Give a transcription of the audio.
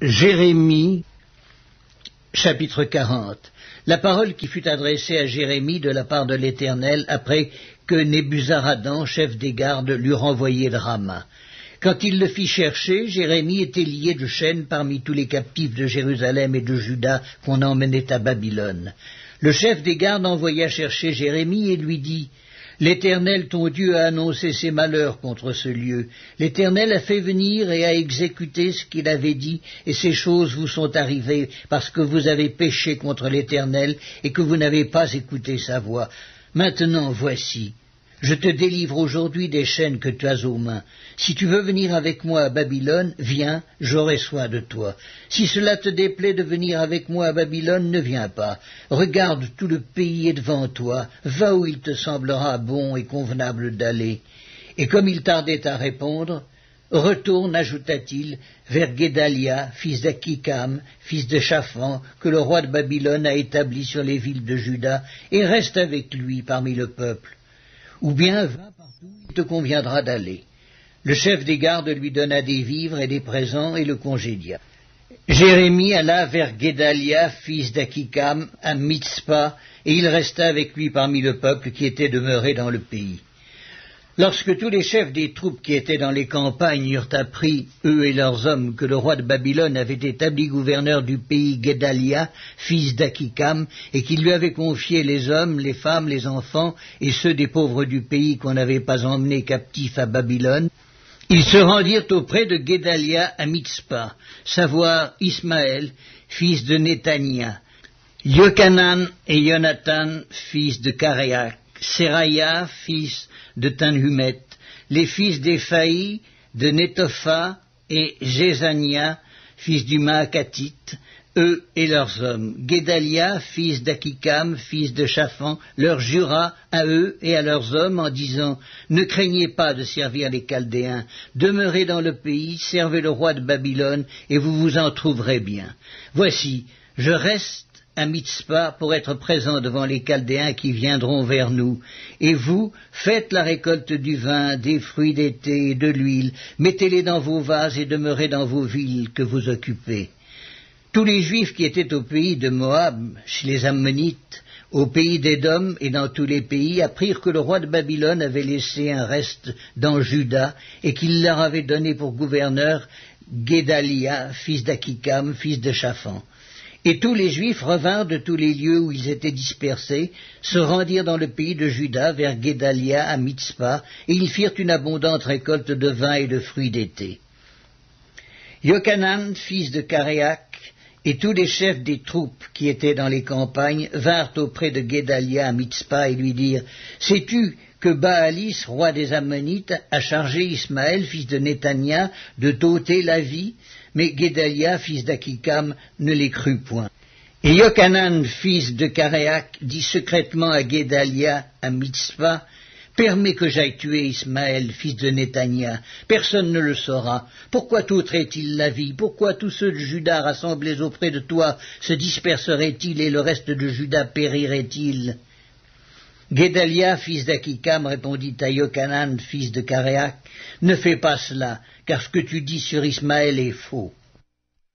Jérémie, chapitre 40. La parole qui fut adressée à Jérémie de la part de l'Éternel après que Nebuzaradan, chef des gardes, l'eut renvoyé de Rama. Quand il le fit chercher, Jérémie était lié de chaînes parmi tous les captifs de Jérusalem et de Juda qu'on emmenait à Babylone. Le chef des gardes envoya chercher Jérémie et lui dit: L'Éternel ton Dieu a annoncé ses malheurs contre ce lieu. L'Éternel a fait venir et a exécuté ce qu'il avait dit, et ces choses vous sont arrivées parce que vous avez péché contre l'Éternel et que vous n'avez pas écouté sa voix. Maintenant, voici, je te délivre aujourd'hui des chaînes que tu as aux mains. Si tu veux venir avec moi à Babylone, viens, j'aurai soin de toi. Si cela te déplaît de venir avec moi à Babylone, ne viens pas. Regarde, tout le pays est devant toi. Va où il te semblera bon et convenable d'aller. Et comme il tardait à répondre, retourne, ajouta-t-il, vers Guédalia, fils d'Akikam, fils de Shaphan, que le roi de Babylone a établi sur les villes de Juda, et reste avec lui parmi le peuple. Ou bien va partout où il te conviendra d'aller. Le chef des gardes lui donna des vivres et des présents et le congédia. Jérémie alla vers Guédalia, fils d'Akikam, à Mitzpa, et il resta avec lui parmi le peuple qui était demeuré dans le pays. Lorsque tous les chefs des troupes qui étaient dans les campagnes eurent appris, eux et leurs hommes, que le roi de Babylone avait établi gouverneur du pays Guédalia, fils d'Akikam, et qu'il lui avait confié les hommes, les femmes, les enfants, et ceux des pauvres du pays qu'on n'avait pas emmenés captifs à Babylone, ils se rendirent auprès de Guédalia à Mitzpa, savoir Ismaël, fils de Néthania, Yochanan et Jonathan, fils de Karéak, Seraya, fils de Tanhumet, les fils d'Éphaï, de Netopha, et Jézania, fils du Maakatite, eux et leurs hommes. Guédalia, fils d'Akikam, fils de Shaphan, leur jura à eux et à leurs hommes en disant: Ne craignez pas de servir les Chaldéens, demeurez dans le pays, servez le roi de Babylone, et vous vous en trouverez bien. Voici, je reste à Mitzpa pour être présent devant les Chaldéens qui viendront vers nous. Et vous, faites la récolte du vin, des fruits d'été et de l'huile, mettez-les dans vos vases et demeurez dans vos villes que vous occupez. Tous les Juifs qui étaient au pays de Moab, chez les Ammonites, au pays d'Édom et dans tous les pays, apprirent que le roi de Babylone avait laissé un reste dans Juda et qu'il leur avait donné pour gouverneur Guédalia, fils d'Akikam, fils de Shaphan. Et tous les Juifs revinrent de tous les lieux où ils étaient dispersés, se rendirent dans le pays de Juda vers Guédalia à Mitzpa, et ils firent une abondante récolte de vin et de fruits d'été. Yochanan, fils de Karéak, et tous les chefs des troupes qui étaient dans les campagnes vinrent auprès de Guédalia à Mitzpa et lui dirent: Sais-tu que Baalis, roi des Ammonites, a chargé Ismaël, fils de Néthania, de t'ôter la vie? Mais Guédalia, fils d'Akikam, ne les crut point. Et Yochanan, fils de Karéak, dit secrètement à Guédalia à Mitzpa: Permets que j'aille tuer Ismaël, fils de Néthania. Personne ne le saura. Pourquoi t'ôterait-il la vie? Pourquoi tous ceux de Juda rassemblés auprès de toi se disperseraient-ils et le reste de Juda périrait-il? Guédalia, fils d'Akikam, répondit à Yochanan, fils de Karéak: Ne fais pas cela, car ce que tu dis sur Ismaël est faux.